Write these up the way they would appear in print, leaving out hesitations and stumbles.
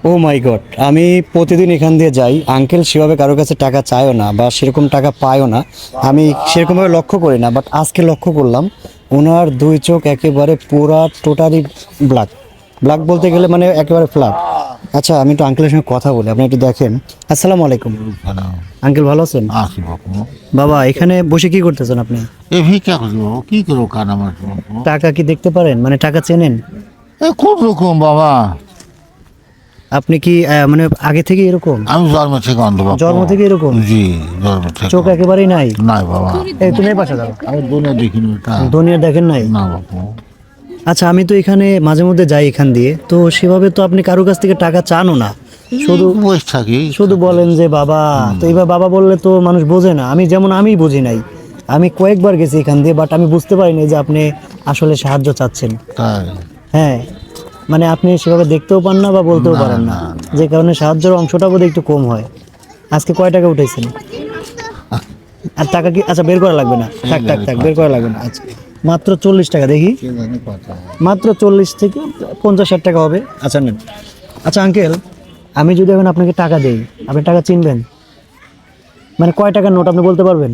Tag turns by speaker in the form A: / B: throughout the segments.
A: ও মাই god, আমি প্রতিদিন এখান দিয়ে যাই। আঙ্কেল সেভাবে কারোর কাছে টাকা চায়ও না বা সেরকম টাকা পায়ও না, আমি সেরকমভাবে লক্ষ্য করি না। বাট আজকে লক্ষ্য করলাম ওনার দুই চোখ একেবারে পুরা টোটালি ব্ল্যাক। ব্ল্যাক বলতে গেলে মানে একেবারে ফ্ল্যাট। আচ্ছা, আমি একটু আঙ্কেলের সঙ্গে কথা বলি, আপনি একটু দেখেন। আসসালামু আলাইকুম আঙ্কেল, ভালো আছেন? বাবা, এখানে বসে কি করতেছেন আপনি?
B: কি করবো কান আমার
A: টাকা কি দেখতে পারেন, মানে টাকা চেনেন?
B: কোন রকম বাবা?
A: আপনি কি মানে আগে থেকে এরকম?
B: আমি জন্ম থেকে অন্ধ বাবা।
A: জন্ম থেকে এরকম?
B: জি, জন্ম থেকে
A: চোখ একেবারেই নাই?
B: নাই বাবা।
A: এই তুমি এই পাশে যাও।
B: আমি দুনিয়া দেখিনি এটা।
A: দুনিয়া দেখেন নাই?
B: না বাবা।
A: আচ্ছা, আমি তো এখানে মাঝে মধ্যে যাই এখান দিয়ে, তো সেভাবে তো আপনি কারো কাছ থেকে টাকা চানও না, শুধু
B: বসে থাকি।
A: শুধু বলেন যে বাবা। তো এইবার বাবা বললে তো মানুষ বোঝে না। আমি যেমন আমি বুঝি নাই, আমি কয়েকবার গেছি এখান দিয়ে, বাট আমি বুঝতে পারিনি যে আপনি আসলে সাহায্য চাচ্ছেন।
B: তাই
A: হ্যাঁ, মানে আপনি সেভাবে দেখতেও পান না বা বলতেও পারেন না, যে কারণে সাহায্যের অংশটা বোধহয় একটু কম হয়। আজকে কয় টাকা উঠেছেন? আর টাকা কি আচ্ছা বের করা লাগবে না, থাক থাক থাক, বের করা লাগবে না। আচ্ছা, মাত্র 40 টাকা, দেখি মাত্র 40 থেকে 50-60 টাকা হবে। আচ্ছা নেন। আচ্ছা আঙ্কেল, আমি যদি এখন আপনাকে টাকা দেই, আপনি টাকা চিনবেন? মানে কয় টাকার নোট আপনি বলতে পারবেন?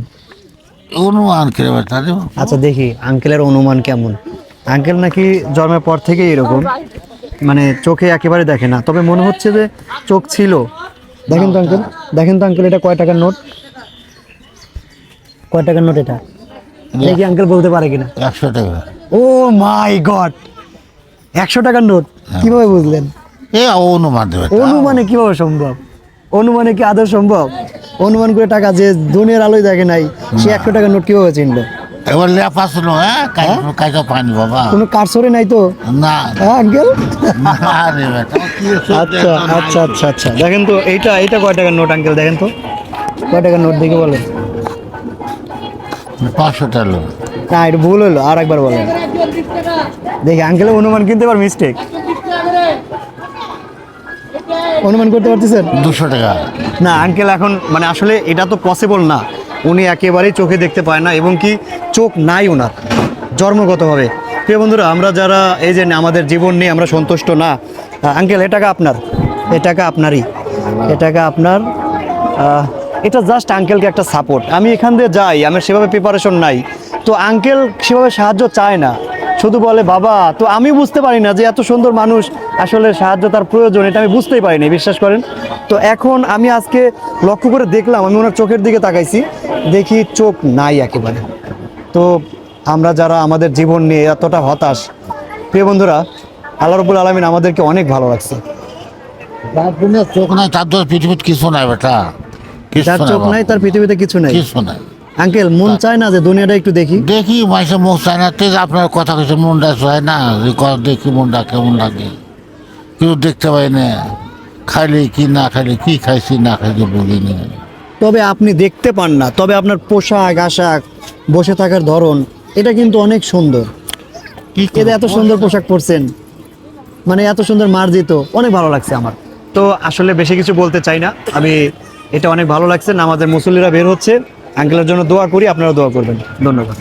B: অনুমান করে বেটা রে।
A: আচ্ছা দেখি আঙ্কেলের অনুমান কেমন। আঙ্কেল নাকি জন্মের পর থেকে এরকম, মানে চোখে একেবারে দেখে না, তবে মনে হচ্ছে যে চোখ ছিল। দেখেন তো আঙ্কেল, দেখেন তো আঙ্কেল, এটা কয় টাকার নোট? কয় টাকার নোট এটা? দেখি আঙ্কেল বলতে পারে কিনা।
B: 100 টাকা।
A: ও মাই গড, 100 টাকার নোট! কিভাবে বুঝলেন?
B: এ অনুমান দেবে।
A: অনুমানে কিভাবে সম্ভব? অনুমানে কি আদৌ সম্ভব? অনুমান করে টাকা, যে দুনিয়ার আলোয় দেখে নাই, সে 100 টাকার নোট কিভাবে চিনলো?
B: এবার লেপা শুনো, হ্যাঁ কাইটা পানি বাবা।
A: কোনো কারসরে নাই তো?
B: না
A: হ্যাঁ আঙ্কেল।
B: না রে বেটা।
A: আচ্ছা আচ্ছা আচ্ছা আচ্ছা, দেখেন তো এইটা এইটা কয় টাকার নোট আঙ্কেল? দেখেন তো কয় টাকার নোট, দেখে বলেন।
B: 500 টাকা।
A: না, এটা ভুল হলো, আর একবার বলেন দেখি। আঙ্কেলের অনুমান কিন্তু এবার মিস্টেক। অনুমান করতে পারতেছেন?
B: 200 টাকা।
A: না আঙ্কেল, এখন মানে আসলে এটা তো পসিবল না। উনি একেবারেই চোখে দেখতে পায় না, এবং কি চোখ নাই ওনার জন্মগতভাবে। প্রিয় বন্ধুরা, আমরা যারা এই যে আমাদের জীবন নিয়ে আমরা সন্তুষ্ট না, আঙ্কেল এ টাকা আপনার, এ টাকা আপনারই, এ টাকা আপনার। এটা জাস্ট আঙ্কেলকে একটা সাপোর্ট। আমি এখান দিয়ে যাই, আমার সেভাবে প্রিপারেশন নাই, তো আঙ্কেল সেভাবে সাহায্য চায় না, শুধু বলে বাবা। তো আমি বুঝতে পারি না যে এত সুন্দর মানুষ আসলে সাহায্য তার প্রয়োজন, এটা আমি বুঝতেই পারিনি, বিশ্বাস করেন। তো এখন আমি আজকে লক্ষ্য করে দেখলাম, আমি ওনার চোখের দিকে তাকাইছি, দেখি চোখ নাই একেবারে। তো আমরা যারা আমাদের জীবন নিয়ে এতটা হতাশ, প্রিয় বন্ধুরা, আল্লাহ রাব্বুল আলামিন আমাদেরকে অনেক ভালো রাখছে।
B: তার জন্য চোখ নাই, তার জন্য পৃথিবীতে কিছু নাই বেটা।
A: যার চোখ নাই তার পৃথিবীতে কিছু নাই।
B: কিছু নাই
A: আঙ্কেল, মন চায় না যে দুনিয়াটা একটু দেখি?
B: দেখি মাসে মুখ চায় না, তেজ আপনার কথা কেছে মনটা চায় না যে দেখি মনটা কেমন লাগে, কেউ দেখতে পাই না। খাইলে কি না খাইলে, কি খাইছি না খাইছি বলি না।
A: তবে আপনি দেখতে পান না, তবে আপনার পোশাক আশাক, বসে থাকার ধরন, এটা কিন্তু অনেক সুন্দর। এতে এত সুন্দর পোশাক পরছেন, মানে এত সুন্দর মার্জিত, অনেক ভালো লাগছে আমার। তো আসলে বেশি কিছু বলতে চাই না আমি, এটা অনেক ভালো লাগছে। আমাদের মুসল্লিরা বের হচ্ছে, আঙ্কেলের জন্য দোয়া করি, আপনারা দোয়া করবেন। ধন্যবাদ।